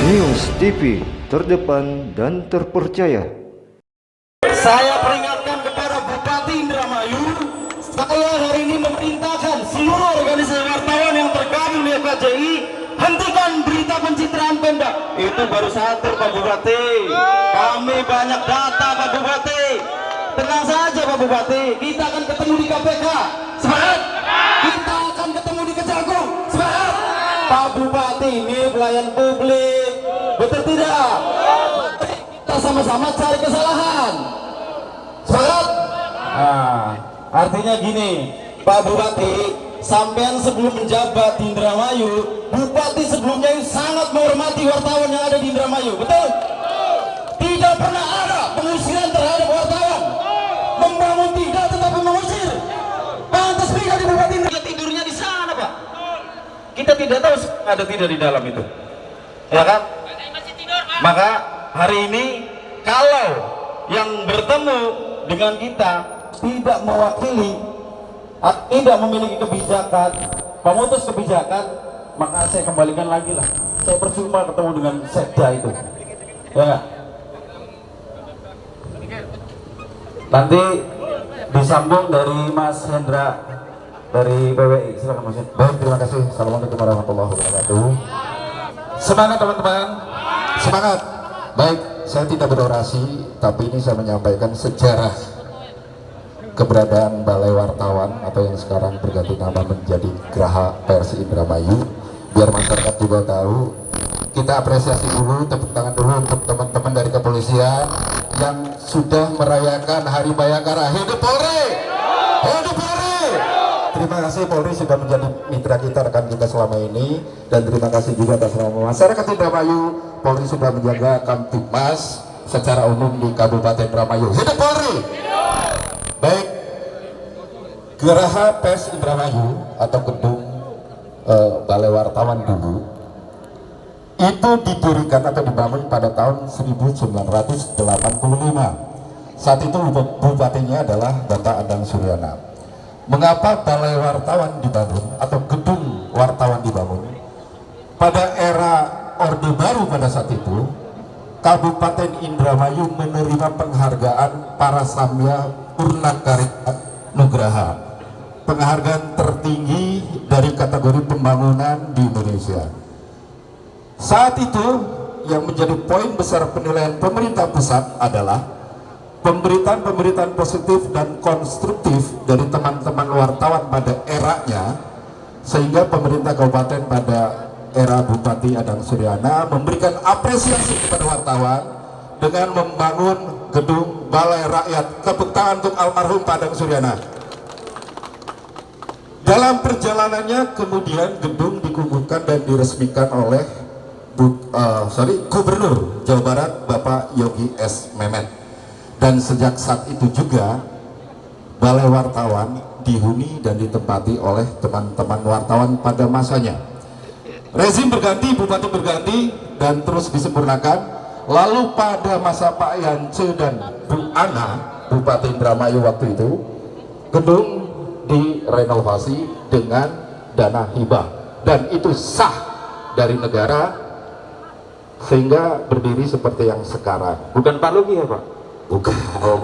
News TV, terdepan dan terpercaya. Saya peringatkan kepada Bupati Indramayu, saya hari ini memerintahkan seluruh organisasi wartawan yang tergabung di FKJI, hentikan berita pencitraan Pemda. Itu baru satu, Pak Bupati. Kami banyak data, Pak Bupati. Tenang saja, Pak Bupati. Kita akan ketemu di KPK. Semangat. Kita akan ketemu di Kejagung. Semangat. Pak Bupati, ini pelayan publik. Betul tidak? Kita sama-sama cari kesalahan. Semangat. Nah, artinya gini, Pak Bupati, sampean sebelum menjabat di Indramayu, Bupati sebelumnya yang sangat menghormati wartawan yang ada di Indramayu, betul? Tidak pernah ada pengusiran terhadap wartawan, membangun tidak tetapi mengusir. Pantas di Bupati Indramayu tidurnya di sana, Pak. Kita tidak tahu ada tidak di dalam itu, ya kan? Maka hari ini kalau yang bertemu dengan kita tidak mewakili, tidak memiliki kebijakan, pemutus kebijakan, maka saya kembalikan lagi lah. Saya percuma ketemu dengan sekda itu, ya. Nanti disambung dari Mas Hendra dari PWI. Silakan Mas Hendra. Baik, terima kasih. Assalamualaikum warahmatullahi wabarakatuh. Semangat teman-teman, semangat. Baik, saya tidak berorasi, tapi ini saya menyampaikan sejarah keberadaan Balai Wartawan atau yang sekarang berganti nama menjadi Geraha Pers Indramayu, biar masyarakat juga tahu. Kita apresiasi dulu, tepuk tangan dulu untuk teman-teman dari kepolisian yang sudah merayakan Hari Bayangkara. Hidup Polri! Hidup Polri! Terima kasih, Polri sudah menjadi mitra kita, rekan kita selama ini, dan terima kasih juga atas nama masyarakat Indramayu. Polri sudah menjaga Kamtibmas secara umum di Kabupaten Indramayu. Hidup Polri! Baik, Geraha Pers Indramayu atau gedung Balai Wartawan dulu itu didirikan atau dibangun pada tahun 1985. Saat itu bupatinya adalah Bapak Adang Suryana. Mengapa Balai Wartawan dibangun atau gedung wartawan dibangun? Pada era Orde Baru pada saat itu, Kabupaten Indramayu menerima penghargaan para Samya Purnakarya Nugraha, penghargaan tertinggi dari kategori pembangunan di Indonesia. Saat itu yang menjadi poin besar penilaian pemerintah pusat adalah pemberitaan-pemberitaan positif dan konstruktif dari teman-teman wartawan pada eranya, sehingga pemerintah kabupaten pada era Bupati Adang Suryana memberikan apresiasi kepada wartawan dengan membangun gedung Balai Rakyat. Tepuk tangan untuk almarhum Pak Adang Suryana. Dalam perjalanannya kemudian gedung dikukuhkan dan diresmikan oleh Gubernur Jawa Barat Bapak Yogi S. Memet. Dan sejak saat itu juga Balai Wartawan dihuni dan ditempati oleh teman-teman wartawan pada masanya. Rezim berganti, bupati berganti, dan terus disempurnakan. Lalu pada masa Pak Yance dan Bu Ana, Bupati Indramayu waktu itu, gedung direnovasi dengan dana hibah, dan itu sah dari negara sehingga berdiri seperti yang sekarang. Bukan Pak Lugi ya Pak? Bukan. Oh,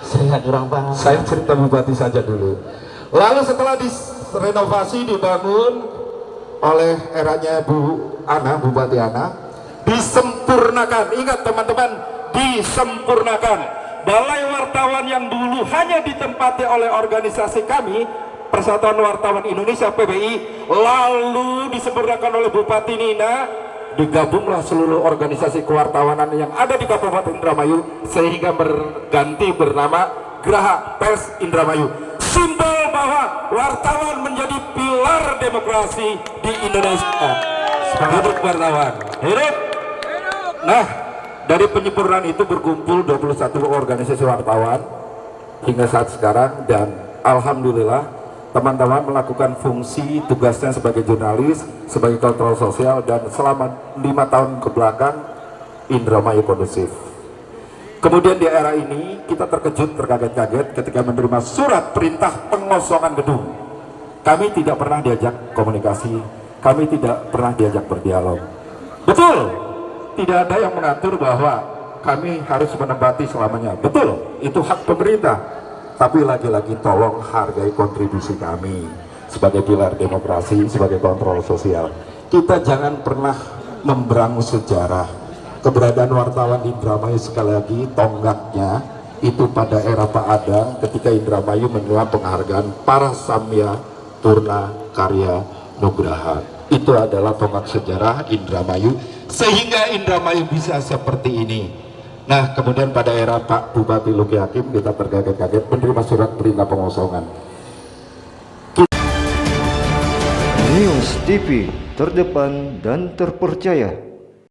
saya kurang paham. Saya cerita bupati saja dulu. Lalu setelah direnovasi, dibangun oleh eranya Bu Ana, Bupati Ana, disempurnakan. Ingat teman-teman, disempurnakan. Balai Wartawan yang dulu hanya ditempati oleh organisasi kami, Persatuan Wartawan Indonesia PBI, lalu disempurnakan oleh Bupati Nina, digabunglah seluruh organisasi kewartawanan yang ada di Kabupaten Indramayu sehingga berganti bernama Geraha Pers Indramayu. Simbol bahwa wartawan menjadi pilar demokrasi di Indonesia. Hidup wartawan, hidup. Nah, dari penyempurnaan itu berkumpul 21 organisasi wartawan hingga saat sekarang, dan alhamdulillah teman-teman melakukan fungsi tugasnya sebagai jurnalis, sebagai kontrol sosial, dan selama 5 tahun ke belakang Indramayu kondusif. Kemudian di era ini kita terkejut, terkaget-kaget ketika menerima surat perintah pengosongan gedung. Kami tidak pernah diajak komunikasi, kami tidak pernah diajak berdialog. Betul, tidak ada yang mengatur bahwa kami harus menempati selamanya. Betul, itu hak pemerintah. Tapi lagi-lagi tolong hargai kontribusi kami sebagai pilar demokrasi, sebagai kontrol sosial. Kita jangan pernah memberangus sejarah. Keberadaan wartawan di Indramayu sekali lagi tonggaknya itu pada era Pak Adang ketika Indramayu menerima penghargaan para Samya Purna Karya Nugraha. Itu adalah tonggak sejarah Indramayu sehingga Indramayu bisa seperti ini. Nah, kemudian pada era Pak Bupati Luki Hakim kita terkaget-kaget menerima surat perintah pengosongan. News TV, terdepan dan terpercaya.